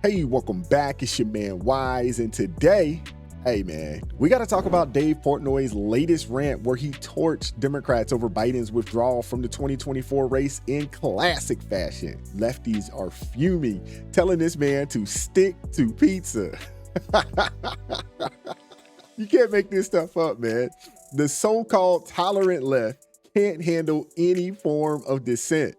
Hey, welcome back. It's your man Wise, and today, hey man, we got to talk about Dave Portnoy's latest rant where he torched Democrats over Biden's withdrawal from the 2024 race in classic fashion. Lefties are fuming, telling this man to stick to pizza. You can't make this stuff up, man. The so-called tolerant left can't handle any form of dissent.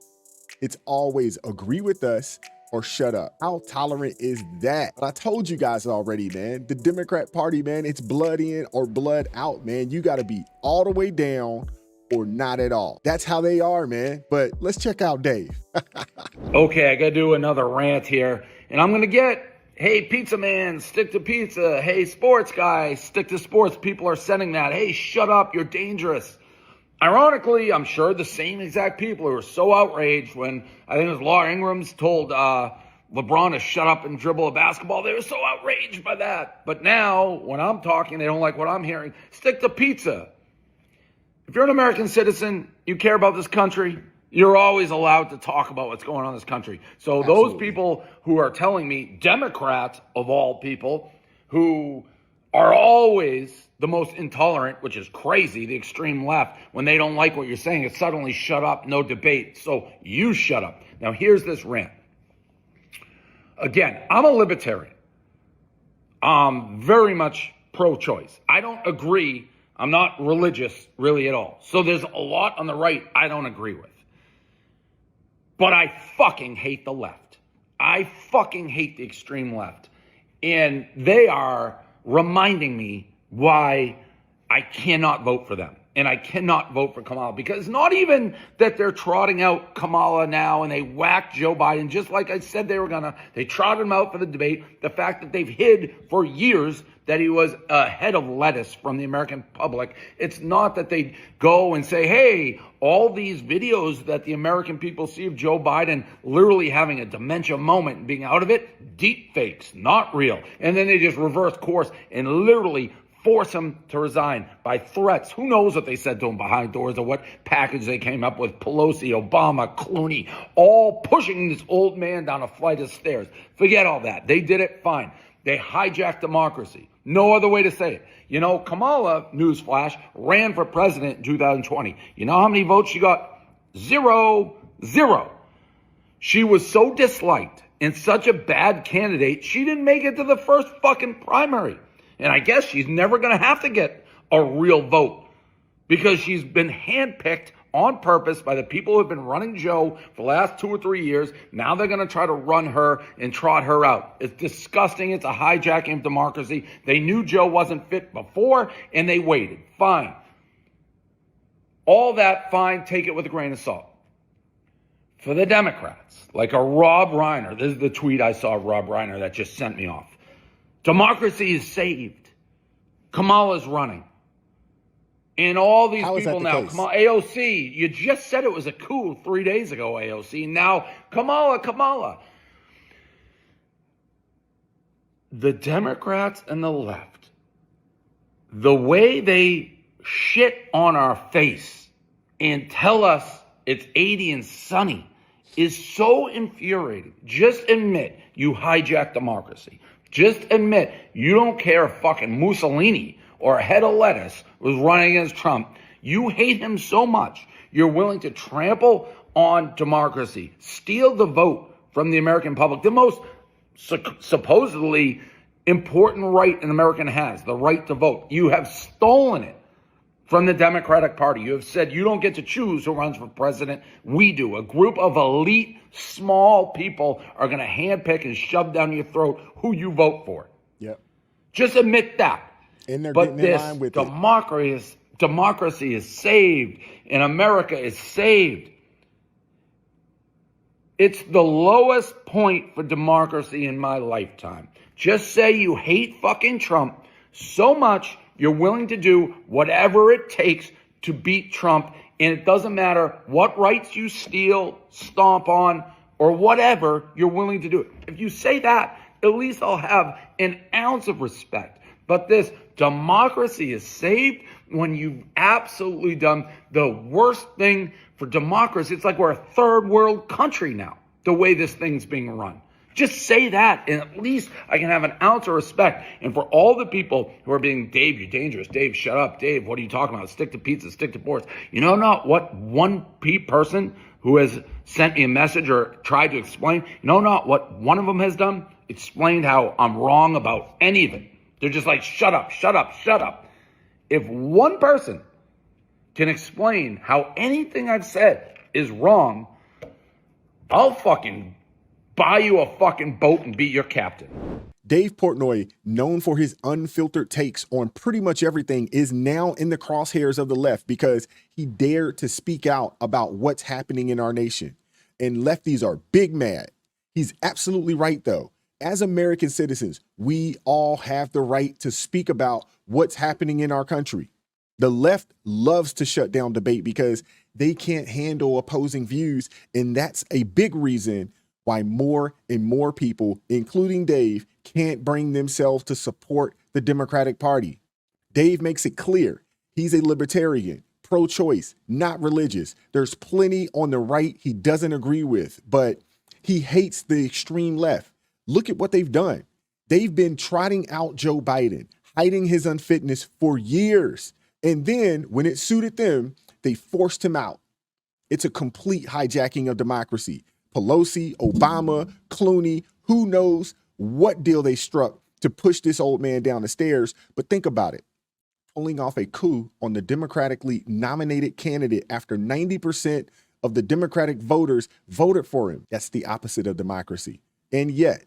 It's always agree with us or shut up. How tolerant is that? But I told you guys already, man. The Democrat Party, man, it's blood in or blood out, man. You got to be all the way down or not at all. That's how they are, man. But let's check out Dave. Okay, I got to do another rant here. And I'm going to get, hey, pizza man, stick to pizza. Hey, sports guy, stick to sports. People are sending that. Hey, shut up, you're dangerous. Ironically, I'm sure the same exact people who were so outraged when I think it was Laura Ingrams told LeBron to shut up and dribble a basketball. They were so outraged by that. But now, when I'm talking, they don't like what I'm hearing. Stick to pizza. If you're an American citizen, you care about this country, you're always allowed to talk about what's going on in this country. So Absolutely. Those people who are telling me, Democrats of all people, who are always the most intolerant, which is crazy, the extreme left, when they don't like what you're saying, it's suddenly shut up, no debate. So you shut up. Now here's this rant. Again, I'm a libertarian. I'm very much pro-choice. I don't agree. I'm not religious really at all. So there's a lot on the right I don't agree with. But I fucking hate the left. I fucking hate the extreme left. And they are reminding me why I cannot vote for them. And I cannot vote for Kamala, because not even that they're trotting out Kamala now and they whacked Joe Biden, just like I said they were gonna. They trotted him out for the debate. The fact that they've hid for years that he was a head of lettuce from the American public. It's not that they go and say, hey, all these videos that the American people see of Joe Biden literally having a dementia moment and being out of it, deep fakes, not real. And then they just reverse course and literally force him to resign by threats. Who knows what they said to him behind doors or what package they came up with. Pelosi, Obama, Clooney, all pushing this old man down a flight of stairs. Forget all that. They did it fine. They hijacked democracy. No other way to say it. You know, Kamala, newsflash, ran for president in 2020. You know how many votes she got? Zero. She was so disliked and such a bad candidate, she didn't make it to the first fucking primary. And I guess she's never going to have to get a real vote because she's been handpicked on purpose by the people who have been running Joe for the last 2 or 3 years. Now they're going to try to run her and trot her out. It's disgusting. It's a hijacking of democracy. They knew Joe wasn't fit before and they waited. Fine. All that, fine. Take it with a grain of salt. For the Democrats, like a Rob Reiner, this is the tweet I saw of Rob Reiner that just sent me off. Democracy is saved. Kamala's running. And all these people now, Kamala, AOC, you just said it was a coup 3 days ago, AOC. Now, Kamala. The Democrats and the left, the way they shit on our face and tell us it's 80 and sunny is so infuriating. Just admit you hijacked democracy. Just admit you don't care if fucking Mussolini or a head of lettuce was running against Trump. You hate him so much, you're willing to trample on democracy, steal the vote from the American public, the most supposedly important right an American has, the right to vote. You have stolen it from the Democratic Party. You have said you don't get to choose who runs for president. We do. A group of elite, small people are going to handpick and shove down your throat who you vote for. Yep. Just admit that. And they're but getting in line with democracy is saved and America is saved. It's the lowest point for democracy in my lifetime. Just say you hate fucking Trump so much you're willing to do whatever it takes to beat Trump, and it doesn't matter what rights you steal, stomp on, or whatever, you're willing to do it. If you say that, at least I'll have an ounce of respect. But this democracy is saved when you've absolutely done the worst thing for democracy. It's like we're a third world country now, the way this thing's being run. Just say that, and at least I can have an ounce of respect. And for all the people who are being, Dave, you're dangerous. Dave, shut up. Dave, what are you talking about? Stick to pizza, stick to boards. You know not what one person who has sent me a message or tried to explain, you know not what one of them has done? Explained how I'm wrong about any of it. They're just like, shut up, shut up, shut up. If one person can explain how anything I've said is wrong, I'll fucking buy you a fucking boat and be your captain. Dave Portnoy, known for his unfiltered takes on pretty much everything, is now in the crosshairs of the left because he dared to speak out about what's happening in our nation. And lefties are big mad. He's absolutely right, though. As American citizens, we all have the right to speak about what's happening in our country. The left loves to shut down debate because they can't handle opposing views, and that's a big reason why more and more people, including Dave, can't bring themselves to support the Democratic Party. Dave makes it clear he's a libertarian, pro-choice, not religious. There's plenty on the right he doesn't agree with, but he hates the extreme left. Look at what they've done. They've been trotting out Joe Biden, hiding his unfitness for years. And then when it suited them, they forced him out. It's a complete hijacking of democracy. Pelosi, Obama, Clooney, who knows what deal they struck to push this old man down the stairs. But think about it. Pulling off a coup on the Democratically nominated candidate after 90% of the Democratic voters voted for him. That's the opposite of democracy. And yet,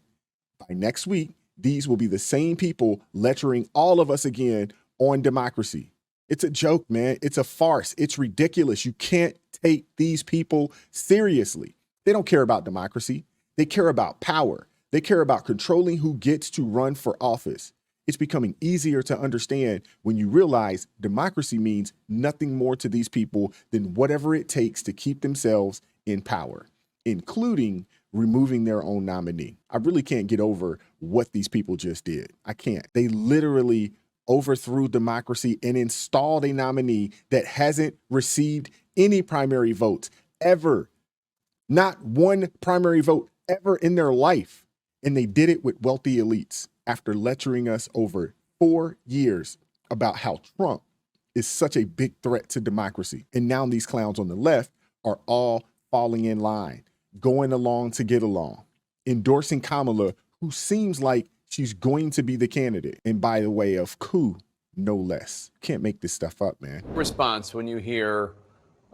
by next week, these will be the same people lecturing all of us again on democracy. It's a joke, man. It's a farce. It's ridiculous. You can't take these people seriously. They don't care about democracy. They care about power. They care about controlling who gets to run for office. It's becoming easier to understand when you realize democracy means nothing more to these people than whatever it takes to keep themselves in power, including removing their own nominee. I really can't get over what these people just did. I can't. They literally overthrew democracy and installed a nominee that hasn't received any primary votes ever. Not one primary vote ever in their life. And they did it with wealthy elites after lecturing us over 4 years about how Trump is such a big threat to democracy. And now these clowns on the left are all falling in line, going along to get along, endorsing Kamala, who seems like she's going to be the candidate. And by the way of coup, no less. Can't make this stuff up, man. Response when you hear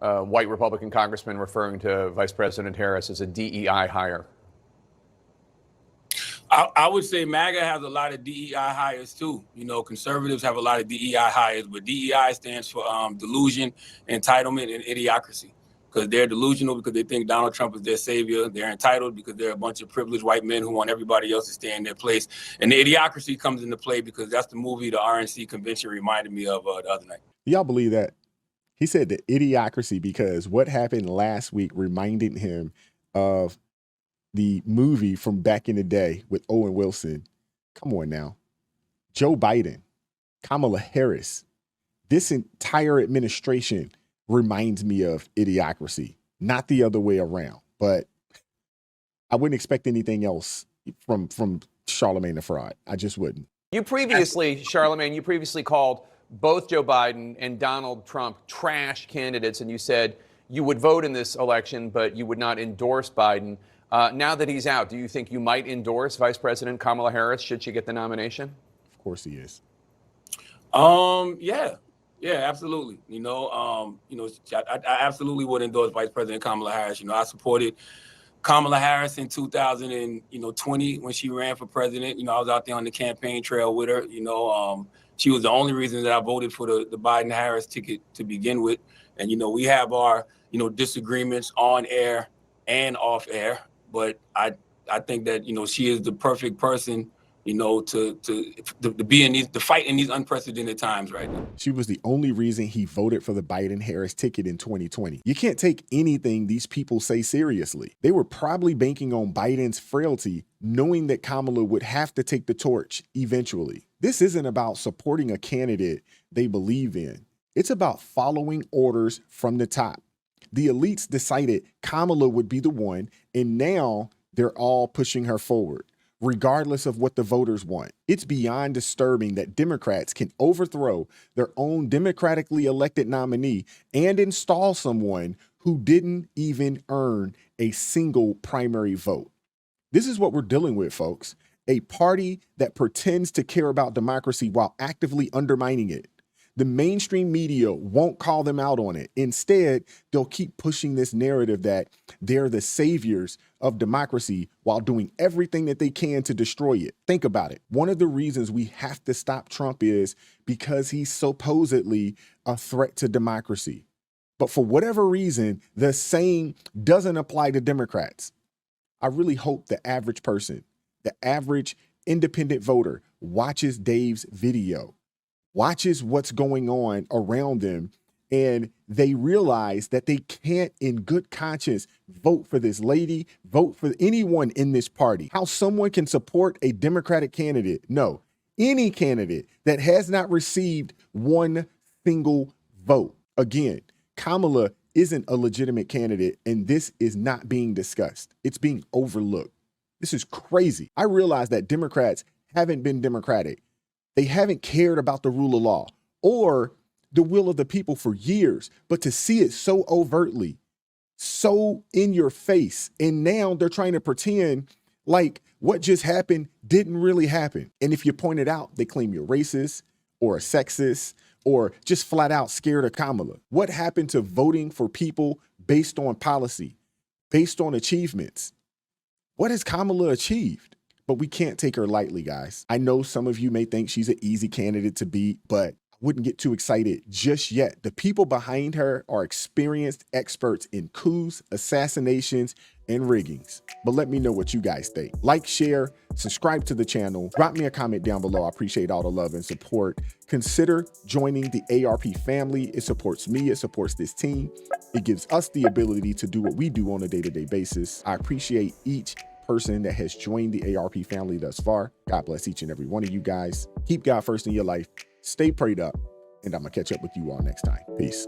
white Republican congressman referring to Vice President Harris as a DEI hire? I would say MAGA has a lot of DEI hires too. You know, conservatives have a lot of DEI hires, but DEI stands for delusion, entitlement, and idiocracy. Because they're delusional because they think Donald Trump is their savior. They're entitled because they're a bunch of privileged white men who want everybody else to stay in their place. And the idiocracy comes into play because that's the movie the RNC convention reminded me of the other night. Y'all believe that? He said the idiocracy because what happened last week reminded him of the movie from back in the day with Owen Wilson. Come on now. Joe Biden, Kamala Harris, this entire administration reminds me of idiocracy, not the other way around. But I wouldn't expect anything else from Charlamagne the Fraud. I just wouldn't. You previously, Charlamagne, you previously called both Joe Biden and Donald Trump trash candidates, and you said you would vote in this election, but you would not endorse Biden. Now that he's out, do you think you might endorse Vice President Kamala Harris should she get the nomination? Of course he is. Yeah, absolutely. I absolutely would endorse Vice President Kamala Harris. You know, I supported Kamala Harris in 2020 when she ran for president. You know, I was out there on the campaign trail with her. She was the only reason that I voted for the Biden-Harris ticket to begin with. And, we have our, disagreements on air and off air. But I think that, she is the perfect person, to be to fight in these unprecedented times right now. She was the only reason he voted for the Biden-Harris ticket in 2020. You can't take anything these people say seriously. They were probably banking on Biden's frailty, knowing that Kamala would have to take the torch eventually. This isn't about supporting a candidate they believe in. It's about following orders from the top. The elites decided Kamala would be the one, and now they're all pushing her forward, regardless of what the voters want. It's beyond disturbing that Democrats can overthrow their own democratically elected nominee and install someone who didn't even earn a single primary vote. This is what we're dealing with, folks. A party that pretends to care about democracy while actively undermining it. The mainstream media won't call them out on it. Instead, they'll keep pushing this narrative that they're the saviors of democracy while doing everything that they can to destroy it. Think about it. One of the reasons we have to stop Trump is because he's supposedly a threat to democracy. But for whatever reason, the saying doesn't apply to Democrats. I really hope the average person, the average independent voter, watches Dave's video, watches what's going on around them, and they realize that they can't in good conscience vote for this lady, vote for anyone in this party. How someone can support a Democratic candidate, no, any candidate that has not received one single vote. Again, Kamala isn't a legitimate candidate, and this is not being discussed. It's being overlooked. This is crazy. I realize that Democrats haven't been democratic. They haven't cared about the rule of law or the will of the people for years, but to see it so overtly, so in your face, and now they're trying to pretend like what just happened didn't really happen. And if you point it out, they claim you're racist or a sexist or just flat out scared of Kamala. What happened to voting for people based on policy, based on achievements? What has Kamala achieved? But we can't take her lightly, guys. I know some of you may think she's an easy candidate to beat, but I wouldn't get too excited just yet. The people behind her are experienced experts in coups, assassinations, and riggings. But let me know what you guys think. Like, share, subscribe to the channel, drop me a comment down below. I appreciate all the love and support. Consider joining the ARP family. It supports me, it supports this team. It gives us the ability to do what we do on a day-to-day basis. I appreciate each person that has joined the ARP family thus far. God bless each and every one of you guys. Keep God first in your life. Stay prayed up, and I'm gonna catch up with you all next time. Peace.